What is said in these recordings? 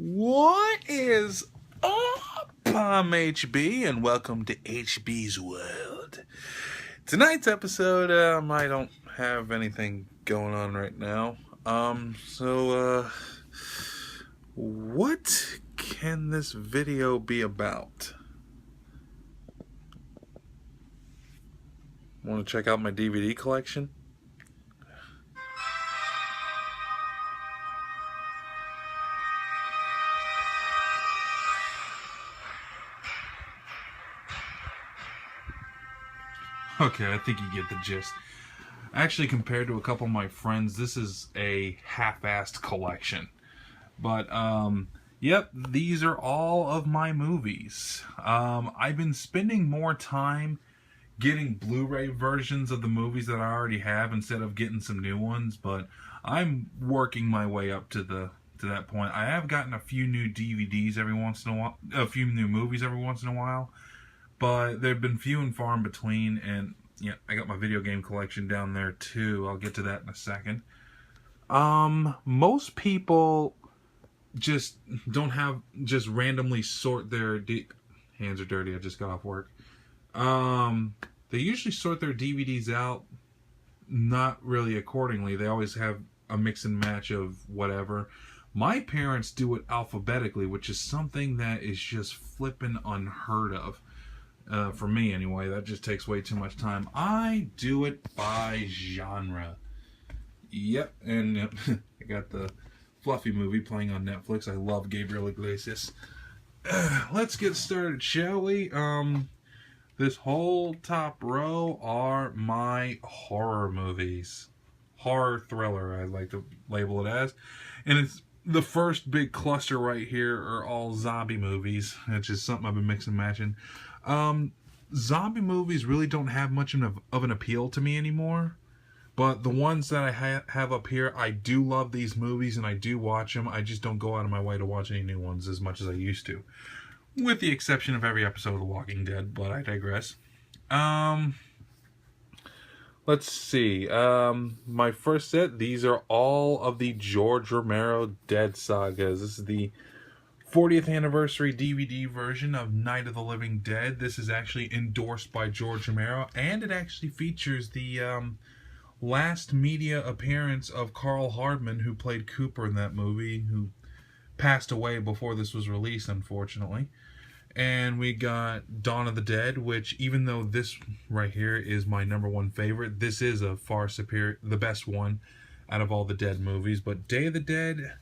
What is up? I'm HB, and welcome to HB's World. Tonight's episode, I don't have anything going on right now. What can this video be about? Want to check out my DVD collection? Okay, I think you get the gist. Actually, compared to a couple of my friends, this is a half-assed collection. But, yep, these are all of my movies. I've been spending more time getting Blu-ray versions of the movies that I already have instead of getting some new ones, but I'm working my way up to that point. I have gotten a few new DVDs every once in a while, a few new movies every once in a while, but they've been few and far in between. And yeah, I got my video game collection down there too. I'll get to that in a second. Most people just don't have, just randomly sort their hands are dirty. I just got off work. They usually sort their DVDs out not really accordingly. They always have a mix and match of whatever. My parents do it alphabetically, which is something that is just flippin' unheard of. For me anyway, that just takes way too much time. I do it by genre. Yep, and I got the Fluffy movie playing on Netflix. I love Gabriel Iglesias. Let's get started, shall we? This whole top row are my horror movies. Horror thriller, I like to label it as. And it's the first big cluster right here are all zombie movies, which is something I've been mixing and matching. Zombie movies really don't have much of an appeal to me anymore. But the ones that I have up here, I do love these movies and I do watch them. I just don't go out of my way to watch any new ones as much as I used to. With the exception of every episode of The Walking Dead, but I digress. Let's see. My first set, these are all of the George Romero Dead sagas. This is the 40th anniversary DVD version of Night of the Living Dead. This is actually endorsed by George Romero, and it actually features the last media appearance of Carl Hardman, who played Cooper in that movie, who passed away before this was released, unfortunately. And we got Dawn of the Dead, which, even though this right here is my number one favorite, this is a far superior, the best one out of all the Dead movies. But Day of the Dead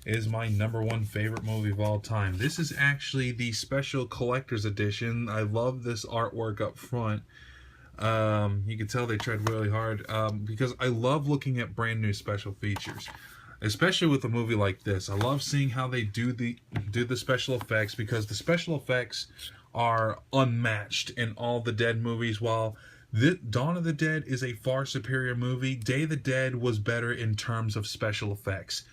is my number one favorite movie of all time. This is actually the special collector's edition. I love this artwork up front. You can tell they tried really hard because I love looking at brand new special features, especially with a movie like this. I love seeing how they do the special effects, because the special effects are unmatched in all the Dead movies. While Dawn of the Dead is a far superior movie, Day of the Dead was better in terms of special effects.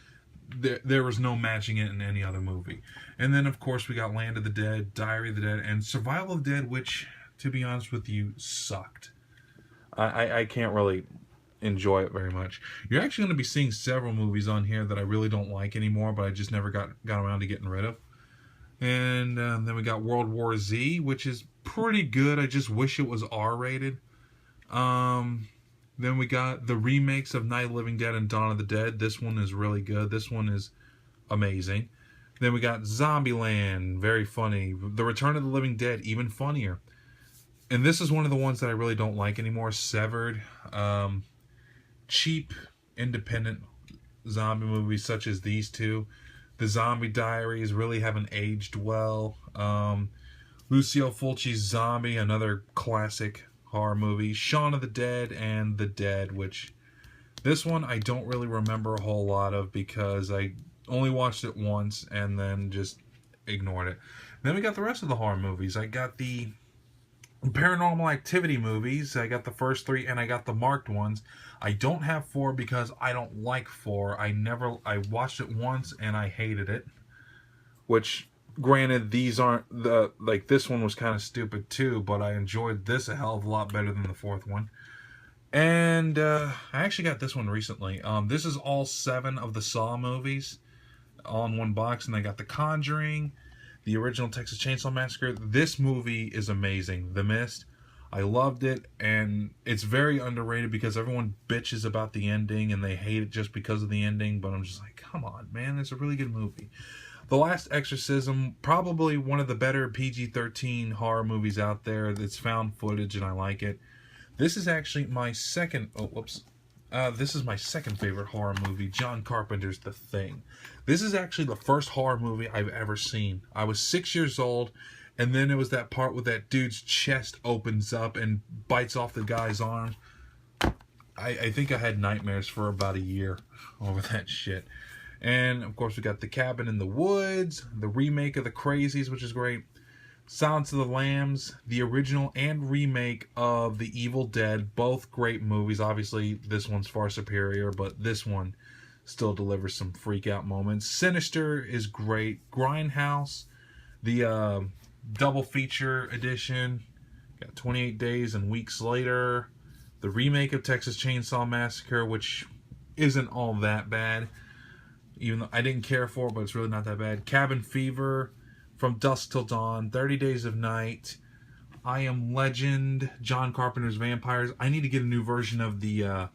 There was no matching it in any other movie. And then, of course, we got Land of the Dead, Diary of the Dead, and Survival of the Dead, which, to be honest with you, sucked. I can't really enjoy it very much. You're actually going to be seeing several movies on here that I really don't like anymore, but I just never got around to getting rid of. And then we got World War Z, which is pretty good. I just wish it was R-rated. Then we got the remakes of Night of the Living Dead and Dawn of the Dead. This one is really good. This one is amazing. Then we got Zombieland, very funny. The Return of the Living Dead, even funnier. And this is one of the ones that I really don't like anymore, Severed. Cheap, independent zombie movies such as these two. The Zombie Diaries really haven't aged well. Lucio Fulci's Zombie, another classic horror movie. Shaun of the Dead and The Dead, which this one I don't really remember a whole lot of because I only watched it once and then just ignored it. Then we got the rest of the horror movies. I got the Paranormal Activity movies. I got the first three and I got the marked ones. I don't have 4 because I don't like 4. I watched it once and I hated it. Which, granted, these aren't this one was kind of stupid too, but I enjoyed this a hell of a lot better than the 4th one. And I actually got this one recently. This is all 7 of the Saw movies. all in one box, and they got The Conjuring, the original Texas Chainsaw Massacre. This movie is amazing. The Mist. I loved it, and it's very underrated because everyone bitches about the ending and they hate it just because of the ending, but I'm just like, come on, man, it's a really good movie. The Last Exorcism, probably one of the better PG-13 horror movies out there. That's found footage, and I like it. This is actually my second... Oh, whoops. This is my second favorite horror movie, John Carpenter's The Thing. This is actually the first horror movie I've ever seen. I was 6 years old, and then it was that part where that dude's chest opens up and bites off the guy's arm. I think I had nightmares for about a year over that shit. And, of course, we got The Cabin in the Woods, the remake of The Crazies, which is great. Silence of the Lambs, the original and remake of The Evil Dead, both great movies. Obviously, this one's far superior, but this one still delivers some freak-out moments. Sinister is great. Grindhouse, the double feature edition, got 28 Days and Weeks Later. The remake of Texas Chainsaw Massacre, which isn't all that bad, even though I didn't care for it, but it's really not that bad. Cabin Fever, From Dusk Till Dawn, 30 Days of Night, I Am Legend, John Carpenter's Vampires. I need to get a new version of The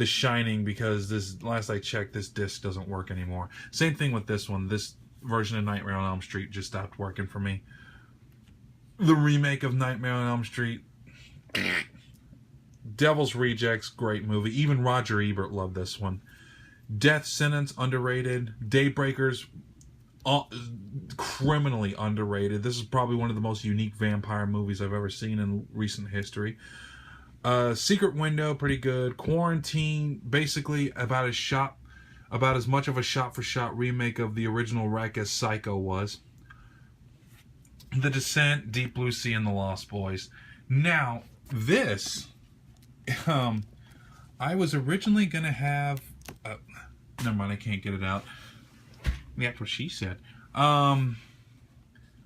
Shining, because this, last I checked, this disc doesn't work anymore. Same thing with this one. This version of Nightmare on Elm Street just stopped working for me. The remake of Nightmare on Elm Street, Devil's Rejects, great movie. Even Roger Ebert loved this one. Death Sentence, underrated. Daybreakers, criminally underrated. This is probably one of the most unique vampire movies I've ever seen in recent history. Secret Window, pretty good. Quarantine, basically about as much of a shot-for-shot remake of the original Wreck as Psycho was. The Descent, Deep Blue Sea, and The Lost Boys. Now, this, I was originally going to have... never mind, I can't get it out. That's what she said. I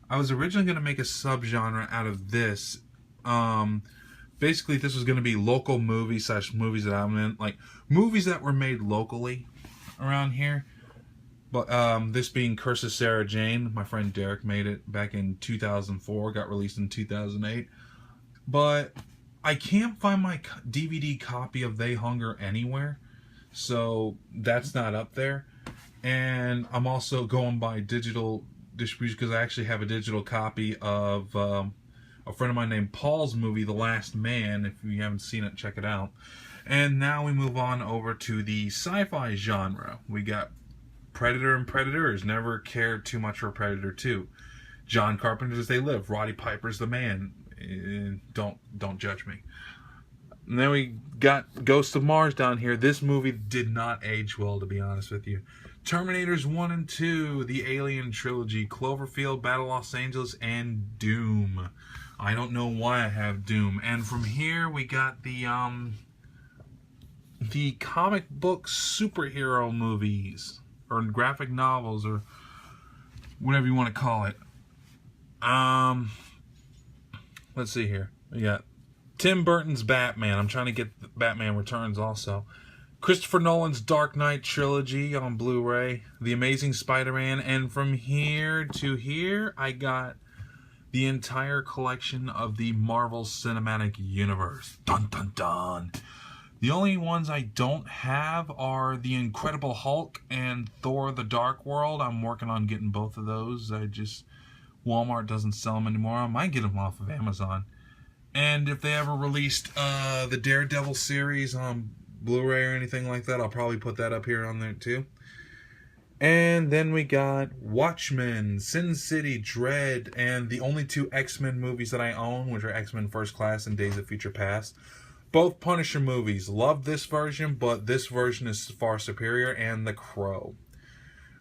was originally going to make a subgenre out of this. Basically, this was going to be local movies / movies that I'm in. Like, movies that were made locally around here. But this being Curse of Sarah Jane. My friend Derek made it back in 2004. Got released in 2008. But I can't find my DVD copy of They Hunger anywhere. So that's not up there. And I'm also going by digital distribution because I actually have a digital copy of a friend of mine named Paul's movie, The Last Man. If you haven't seen it, check it out. And now we move on over to the sci-fi genre. We got Predator and Predators. Never cared too much for Predator 2. John Carpenter's They Live. Roddy Piper's The Man. Don't judge me. And then we got Ghost of Mars down here. This movie did not age well, to be honest with you. Terminators 1 and 2, the Alien Trilogy, Cloverfield, Battle Los Angeles, and Doom. I don't know why I have Doom. And from here we got the comic book superhero movies, or graphic novels, or whatever you want to call it. Let's see here. We got Tim Burton's Batman. I'm trying to get Batman Returns also. Christopher Nolan's Dark Knight trilogy on Blu-ray. The Amazing Spider-Man. And from here to here, I got the entire collection of the Marvel Cinematic Universe. Dun dun dun. The only ones I don't have are The Incredible Hulk and Thor the Dark World. I'm working on getting both of those. Walmart doesn't sell them anymore. I might get them off of Amazon. And if they ever released the Daredevil series on Blu-ray or anything like that, I'll probably put that up here on there too. And then we got Watchmen, Sin City, Dread, and the only two X-Men movies that I own, which are X-Men First Class and Days of Future Past. Both Punisher movies. Love this version, but this version is far superior, and The Crow.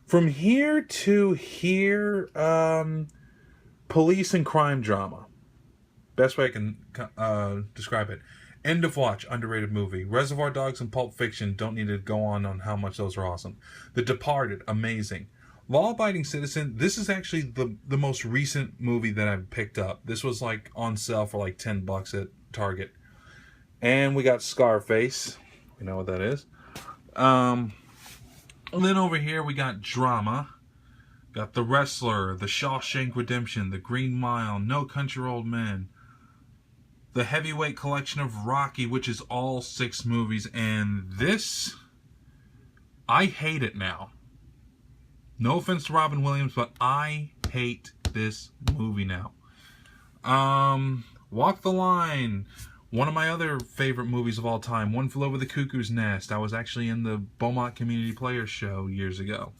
From here to here, police and crime drama. Best way I can describe it. End of Watch, underrated movie. Reservoir Dogs and Pulp Fiction, don't need to go on how much those are awesome. The Departed, amazing. Law Abiding Citizen, this is actually the most recent movie that I've picked up. This was like on sale for like $10 at Target. And we got Scarface. You know what that is. And then over here we got drama. Got The Wrestler, The Shawshank Redemption, The Green Mile, No Country for Old Men, the heavyweight collection of Rocky, which is all 6 movies. And this, I hate it now. No offense to Robin Williams, but I hate this movie now. Walk the Line, one of my other favorite movies of all time, One Flew Over the Cuckoo's Nest. I was actually in the Beaumont Community Players show years ago.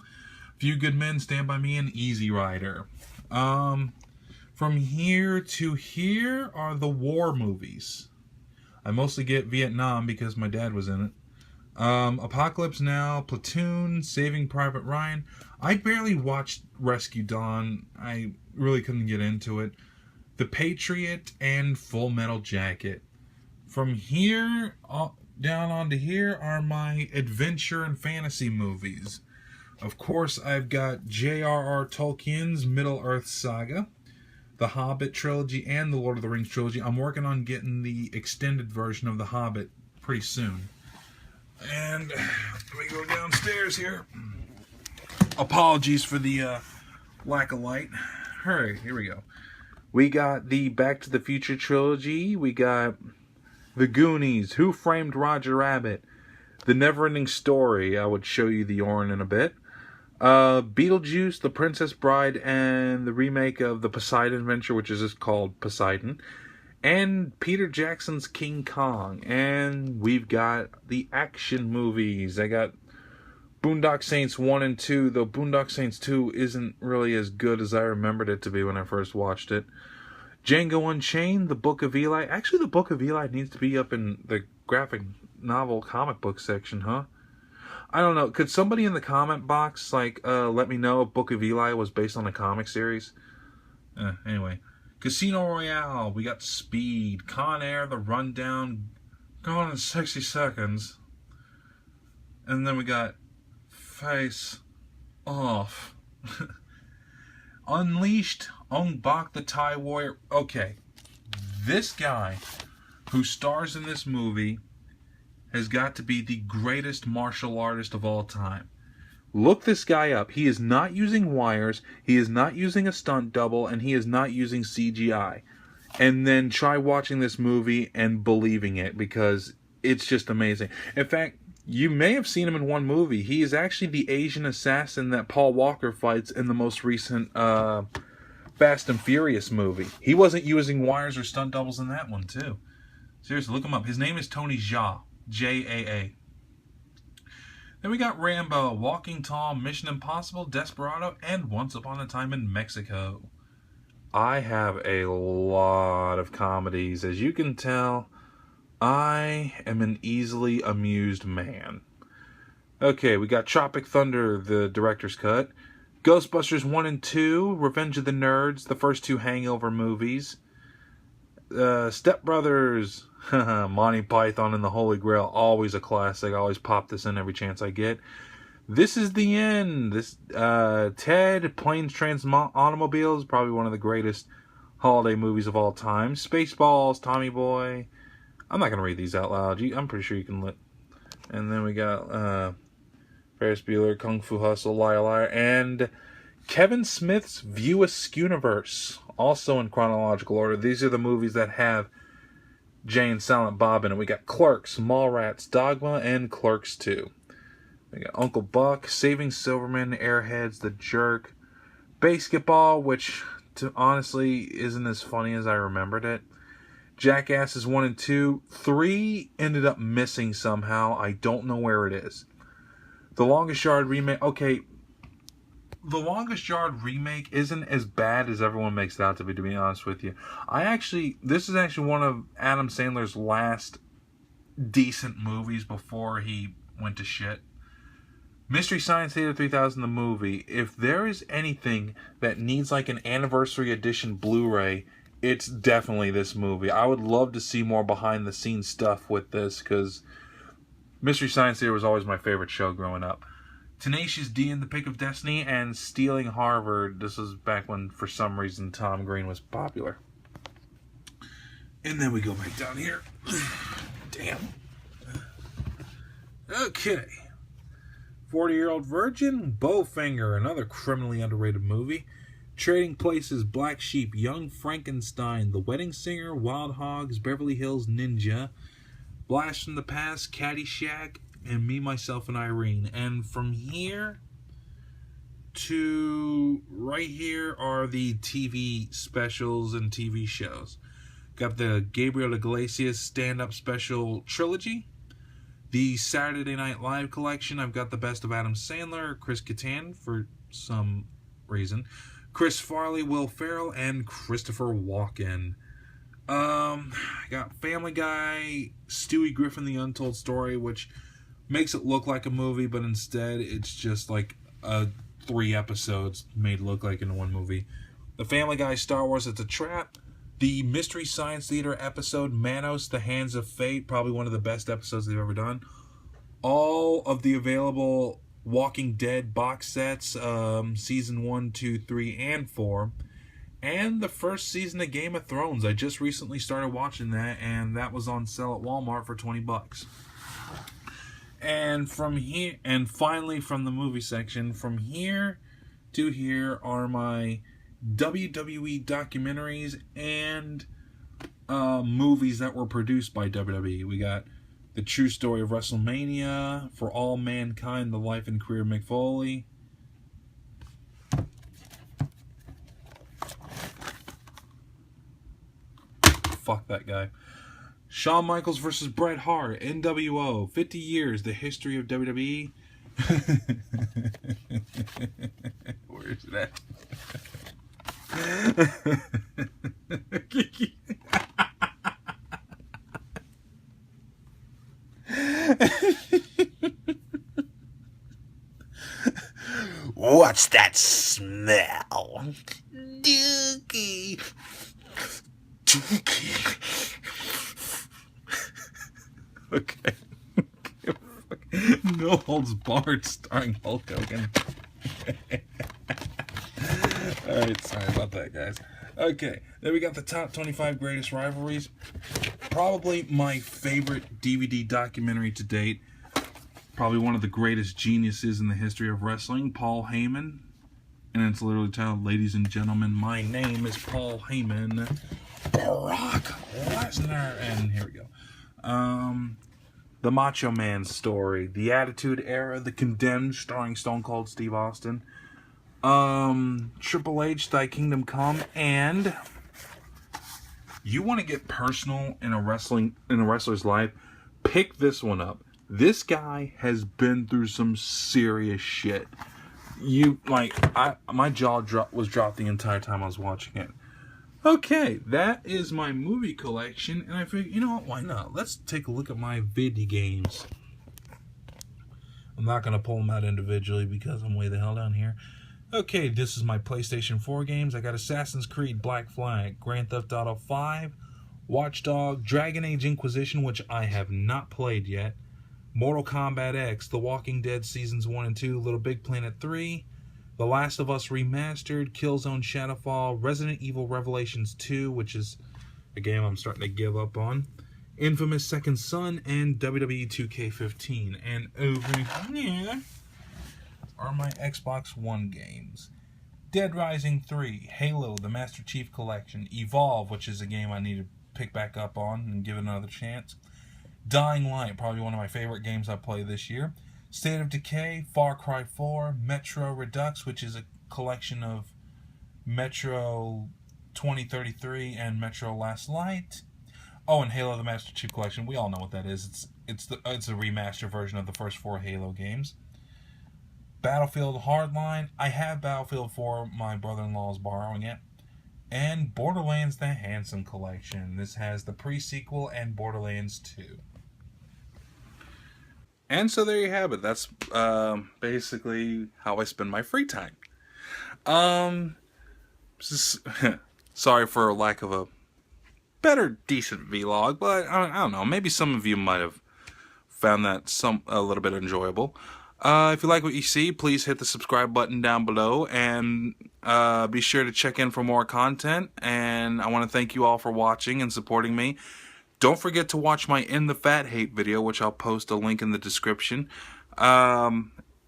Few Good Men, Stand By Me, and Easy Rider. From here to here are the war movies. I mostly get Vietnam because my dad was in it. Apocalypse Now, Platoon, Saving Private Ryan. I barely watched Rescue Dawn. I really couldn't get into it. The Patriot and Full Metal Jacket. From here down onto here are my adventure and fantasy movies. Of course, I've got J.R.R. Tolkien's Middle-earth Saga, the Hobbit trilogy, and the Lord of the Rings trilogy. I'm working on getting the extended version of The Hobbit pretty soon. And let me go downstairs here. Apologies for the lack of light. Alright, here we go. We got the Back to the Future trilogy. We got The Goonies, Who Framed Roger Rabbit, The Neverending Story. I would show you the Orin in a bit. Beetlejuice, The Princess Bride, and the remake of The Poseidon Adventure, which is just called Poseidon, and Peter Jackson's King Kong. And we've got the action movies. I got Boondock Saints 1 and 2, though Boondock Saints 2 isn't really as good as I remembered it to be when I first watched it. Django Unchained, The Book of Eli. Actually, The Book of Eli needs to be up in the graphic novel comic book section, huh? I don't know. Could somebody in the comment box, let me know if Book of Eli was based on a comic series? Anyway. Casino Royale. We got Speed. Con Air, The Rundown. Gone in 60 Seconds. And then we got Face Off. Unleashed. Ong Bak the Thai Warrior. Okay. This guy who stars in this movie has got to be the greatest martial artist of all time. Look this guy up. He is not using wires, he is not using a stunt double, and he is not using CGI. And then try watching this movie and believing it, because it's just amazing. In fact, you may have seen him in one movie. He is actually the Asian assassin that Paul Walker fights in the most recent Fast and Furious movie. He wasn't using wires or stunt doubles in that one, too. Seriously, look him up. His name is Tony Jaa. Jaa. Then we got Rambo, Walking Tall, Mission Impossible, Desperado, and Once Upon a Time in Mexico. I have a lot of comedies. As you can tell, I am an easily amused man. Okay, we got Tropic Thunder, the director's cut. Ghostbusters 1 and 2, Revenge of the Nerds, the first 2 Hangover movies. Step Brothers, Monty Python and the Holy Grail, always a classic. I always pop this in every chance I get. This Is the End. Ted, Planes, Trains, Automobiles, probably one of the greatest holiday movies of all time. Spaceballs, Tommy Boy. I'm not going to read these out loud. I'm pretty sure you can look. And then we got Ferris Bueller, Kung Fu Hustle, Liar Liar, and Kevin Smith's View Askewniverse, also in chronological order. These are the movies that have Jay and Silent Bob in it. We got Clerks, Mallrats, Dogma, and Clerks 2. We got Uncle Buck, Saving Silverman, Airheads, The Jerk, Basketball, which honestly isn't as funny as I remembered it. Jackasses 1 and 2. 3 ended up missing somehow. I don't know where it is. The Longest Yard remake. Okay, The Longest Yard remake isn't as bad as everyone makes it out to be honest with you. This is actually one of Adam Sandler's last decent movies before he went to shit. Mystery Science Theater 3000, the movie. If there is anything that needs like an anniversary edition Blu-ray, it's definitely this movie. I would love to see more behind the scenes stuff with this, because Mystery Science Theater was always my favorite show growing up. Tenacious D and the Pick of Destiny, and Stealing Harvard. This was back when, for some reason, Tom Green was popular. And then we go back down here. Damn. Okay. 40-Year-Old Virgin, Bowfinger, another criminally underrated movie. Trading Places, Black Sheep, Young Frankenstein, The Wedding Singer, Wild Hogs, Beverly Hills Ninja, Blast from the Past, Caddyshack, and Me, Myself, and Irene. And from here to right here are the TV specials and TV shows. Got the Gabriel Iglesias stand-up special trilogy. The Saturday Night Live collection. I've got the Best of Adam Sandler, Chris Kattan for some reason, Chris Farley, Will Ferrell, and Christopher Walken. I got Family Guy, Stewie Griffin, The Untold Story, which makes it look like a movie, but instead it's just like 3 episodes made look like in one movie. The Family Guy, Star Wars, It's a Trap. The Mystery Science Theater episode, Manos, The Hands of Fate, probably one of the best episodes they've ever done. All of the available Walking Dead box sets, season 1, 2, 3, and 4. And the first season of Game of Thrones. I just recently started watching that, and that was on sale at Walmart for $20. And from here, and finally from the movie section, from here to here are my WWE documentaries and movies that were produced by WWE. We got The True Story of WrestleMania, For All Mankind, The Life and Career of Mick Foley. Fuck that guy. Shawn Michaels versus Bret Hart, NWO, 50 Years, The History of WWE. Where is that? What's that smell? Dookie. Okay. No Holds Barred starring Hulk Hogan. Alright, sorry about that, guys. Okay, then we got the top 25 greatest rivalries. Probably my favorite DVD documentary to date. Probably one of the greatest geniuses in the history of wrestling, Paul Heyman. And it's literally titled, Ladies and Gentlemen, My Name is Paul Heyman. Brock Lesnar. And here we go. The Macho Man Story, The Attitude Era, The Condemned, starring Stone Cold Steve Austin, Triple H, Thy Kingdom Come, and you want to get personal in a wrestler's life, pick this one up. This guy has been through some serious shit. My jaw was dropped the entire time I was watching it. Okay, that is my movie collection, and I figured, you know what, why not? Let's take a look at my Vidya games. I'm not going to pull them out individually because I'm way the hell down here. Okay, this is my PlayStation 4 games. I got Assassin's Creed Black Flag, Grand Theft Auto 5, Watch Dogs, Dragon Age Inquisition, which I have not played yet, Mortal Kombat X, The Walking Dead Seasons 1 and 2, Little Big Planet 3, The Last of Us Remastered, Killzone Shadowfall, Resident Evil Revelations 2, which is a game I'm starting to give up on, Infamous Second Son, and WWE 2K15. And over here are my Xbox One games. Dead Rising 3, Halo, the Master Chief Collection, Evolve, which is a game I need to pick back up on and give it another chance, Dying Light, probably one of my favorite games I played this year, State of Decay, Far Cry 4, Metro Redux, which is a collection of Metro 2033 and Metro Last Light. Oh, and Halo the Master Chief Collection. We all know what that is. It's a remastered version of the first 4 Halo games. Battlefield Hardline. I have Battlefield 4. My brother-in-law is borrowing it. And Borderlands the Handsome Collection. This has the pre-sequel and Borderlands 2. And so there you have it. That's basically how I spend my free time. Sorry for a lack of a better, decent vlog, but I don't know. Maybe some of you might have found that a little bit enjoyable. If you like what you see, please hit the subscribe button down below, and be sure to check in for more content. And I want to thank you all for watching and supporting me. Don't forget to watch my In the Fat Hate video, which I'll post a link in the description.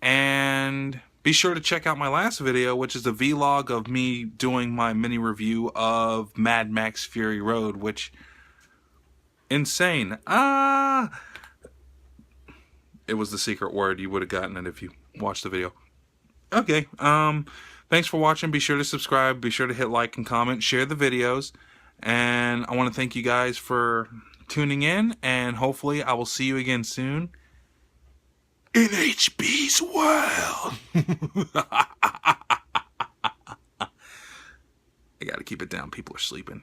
And be sure to check out my last video, which is a vlog of me doing my mini review of Mad Max Fury Road, which, insane. It was the secret word. You would have gotten it if you watched the video. Okay, thanks for watching. Be sure to subscribe. Be sure to hit like and comment. Share the videos. And I want to thank you guys for tuning in. And hopefully I will see you again soon in HB's world. I gotta keep it down. People are sleeping.